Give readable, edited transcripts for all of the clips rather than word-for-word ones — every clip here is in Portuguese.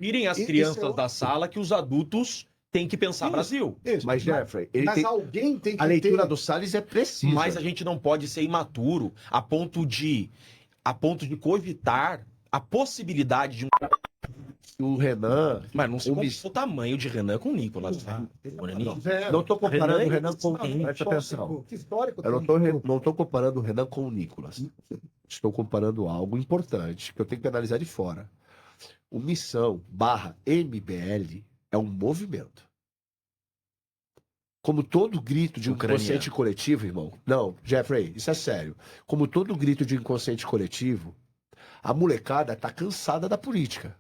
Tirem as crianças da sala que os adultos têm que pensar Brasil. Isso. Mas, Jeffrey, Alguém tem que a leitura ter... do Salles é precisa. Mas a gente não pode ser imaturo a ponto de cogitar a possibilidade de um... O Renan... Mas não se compara o tamanho de Renan com o Nicolas. Tá? Não estou comparando o Renan com... Sim. Presta atenção. Que histórico Eu tem? não estou comparando o Renan com o Nicolas. Estou comparando algo importante que eu tenho que analisar de fora. O Missão/MBL é um movimento. Como todo grito de um inconsciente coletivo, irmão. Não, Jeffrey, isso é sério. Como todo grito de inconsciente coletivo, a molecada tá cansada da política.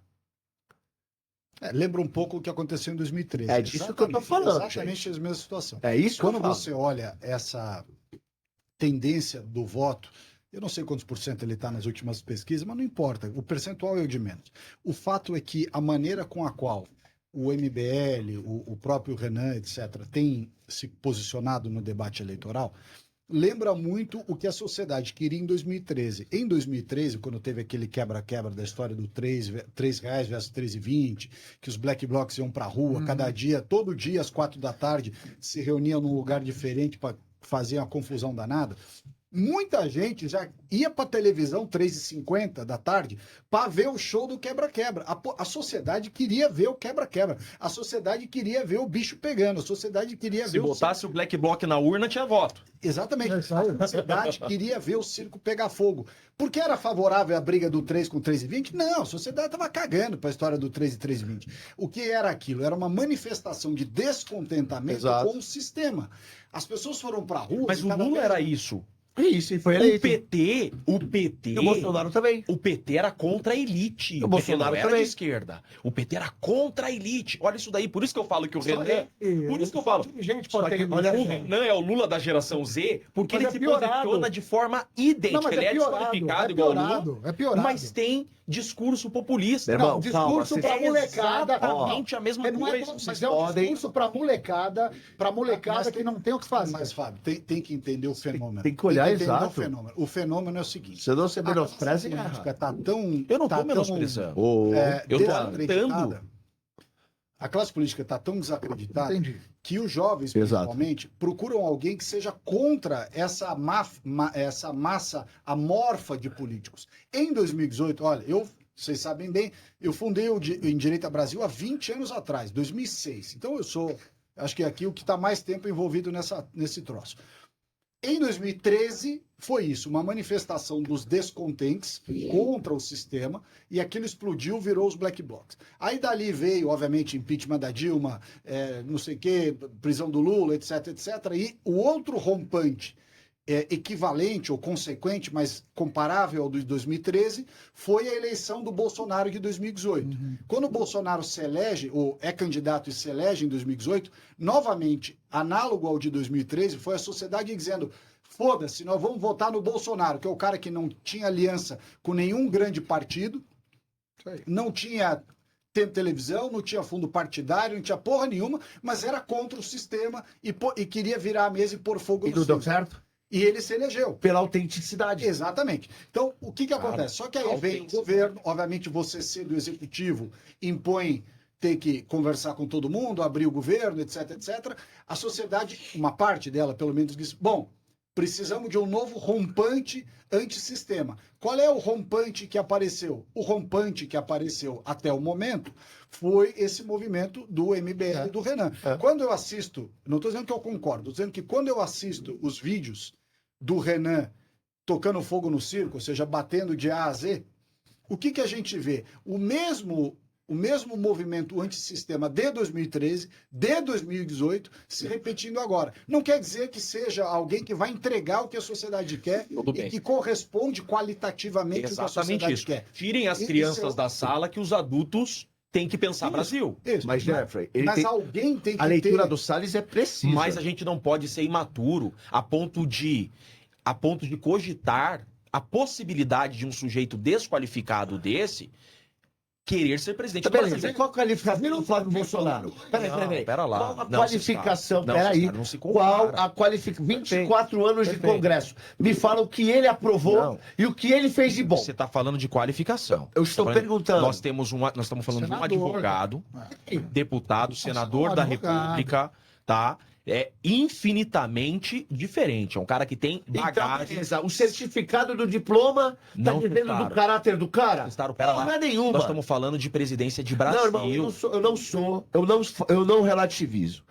Lembra um pouco o que aconteceu em 2013. É disso que eu tô falando. Exatamente a mesma situação. É isso que Quando eu falo. você olha essa tendência do voto, eu não sei quantos por cento ele está nas últimas pesquisas, mas não importa, o percentual é o de menos. O fato é que a maneira com a qual o MBL, o próprio Renan, etc., tem se posicionado no debate eleitoral, lembra muito o que a sociedade queria em 2013. Em 2013, quando teve aquele quebra-quebra da história do R$ 3 versus 3,20, que os black blocs iam para a rua, cada dia, todo dia, às 4 da tarde, se reuniam num lugar diferente para fazer uma confusão danada. Muita gente já ia para televisão 3h50 da tarde para ver o show do quebra-quebra. A sociedade queria ver o quebra-quebra. A sociedade queria ver o bicho pegando. A sociedade queria ver Se botasse o black bloc na urna, tinha voto. Exatamente. A sociedade queria ver o circo pegar fogo. Porque era favorável a briga do 3 com 3,20? Não, a sociedade estava cagando para a história do 3 e 3,20. O que era aquilo? Era uma manifestação de descontentamento com o sistema. As pessoas foram para a rua... Mas o Lula era isso. Isso, e foi eleito. O PT... E o Bolsonaro também. O PT era contra a elite. O Bolsonaro PT não era também. de esquerda. O PT era contra a elite. Olha isso daí. Por isso que eu falo que o Renan... Por isso que eu falo... Gente, pode ter... Olha, o Renan é o Lula da geração Z, porque Mas ele é se piorado. posiciona de forma idêntica. Não, mas ele é piorado, desqualificado igual o Lula, é piorado. mas tem discurso populista. Meu irmão, Não, discurso calma, pra vocês- molecada. Exatamente a mesma Não é, coisa. mas é um podem- discurso pra molecada Mas que não tem o que fazer. Mas, Fábio, tem que entender o fenômeno. tem que olhar entender exato. o fenômeno. O fenômeno é o seguinte. Senão você menospreza e a erra. política tá tão... Eu não tá tô tão, menosprezando. Eu tô desacreditada. alertando. A classe política está tão desacreditada Entendi. que os jovens, Exato. principalmente, procuram alguém que seja contra essa massa amorfa de políticos. Em 2018, olha, vocês sabem bem, eu fundei o em Direita Brasil há 20 anos atrás, 2006. Então eu sou, acho que aqui o que está mais tempo envolvido nesse troço. Em 2013, foi isso, uma manifestação dos descontentes contra o sistema, e aquilo explodiu, virou os black blocs. Aí dali veio, obviamente, impeachment da Dilma, não sei o quê, prisão do Lula, etc, etc. E o outro rompante, equivalente ou consequente, mas comparável ao de 2013, foi a eleição do Bolsonaro de 2018. Quando o Bolsonaro se elege, ou é candidato e se elege em 2018, novamente, análogo ao de 2013, foi a sociedade dizendo: foda-se, nós vamos votar no Bolsonaro, que é o cara que não tinha aliança com nenhum grande partido, não tinha televisão, não tinha fundo partidário, não tinha porra nenhuma, mas era contra o sistema e queria virar a mesa e pôr fogo E no não deu sistema. certo? E ele se elegeu. Pela autenticidade. Exatamente. Então, o que acontece? Só que aí vem o governo, obviamente você sendo executivo, impõe ter que conversar com todo mundo, abrir o governo, etc, etc. A sociedade, uma parte dela pelo menos, diz, bom, precisamos de um novo rompante antissistema. Qual é o rompante que apareceu? O rompante que apareceu até o momento foi esse movimento do MBL e do Renan. Quando eu assisto, não estou dizendo que eu concordo, estou dizendo que quando eu assisto os vídeos do Renan tocando fogo no circo, ou seja, batendo de A a Z, o que a gente vê? O mesmo movimento antissistema de 2013, de 2018, se repetindo agora. Não quer dizer que seja alguém que vai entregar o que a sociedade quer e que corresponde qualitativamente ao que a sociedade quer. Tirem as crianças da sala que os adultos têm que pensar Brasil. Isso. Mas, Jeffrey, Alguém tem que a leitura ter... do Salles é precisa. Mas a gente não pode ser imaturo a ponto de cogitar a possibilidade de um sujeito desqualificado desse querer ser presidente do Beleza, Brasil. qual a qualificação do Flávio Bolsonaro? Peraí. Pera lá. Qual a Não, qualificação? Não, Peraí. cara, não se compara. Qual a qualificação? 24 anos de Perfeito. Congresso. Me fala o que ele aprovou Não. e o que ele fez de bom. Você está falando de qualificação. Eu estou Tá falando- perguntando. Nós estamos falando de um Senador. advogado, deputado, senador da advogado. República, tá? É infinitamente diferente. É um cara que tem Então, bagagem. beleza. O certificado do diploma tá Não dizendo testaram. do caráter do cara? Testaram, pera lá. Não é nenhuma. Nós estamos falando de presidência de Brasil. Não, irmão, eu não relativizo.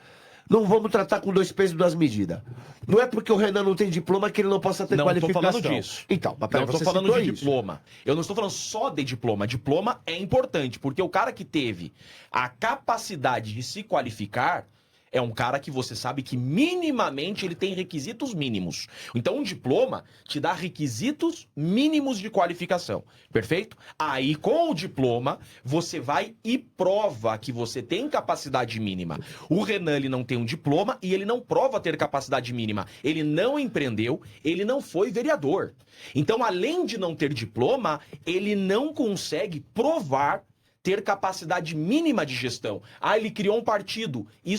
Não vamos tratar com 2 pesos e 2 medidas. Não é porque o Renan não tem diploma que ele não possa ter Não estou qualificação. falando disso. Então, mas Não pera, estou você falando citou de isso. diploma. Eu não estou falando só de diploma. Diploma é importante, porque o cara que teve a capacidade de se qualificar é um cara que você sabe que minimamente ele tem requisitos mínimos. Então um diploma te dá requisitos mínimos de qualificação, perfeito? Aí com o diploma você vai e prova que você tem capacidade mínima. O Renan ele não tem um diploma e ele não prova ter capacidade mínima. Ele não empreendeu, ele não foi vereador. Então além de não ter diploma, ele não consegue provar ter capacidade mínima de gestão. Ah, ele criou um partido. Isso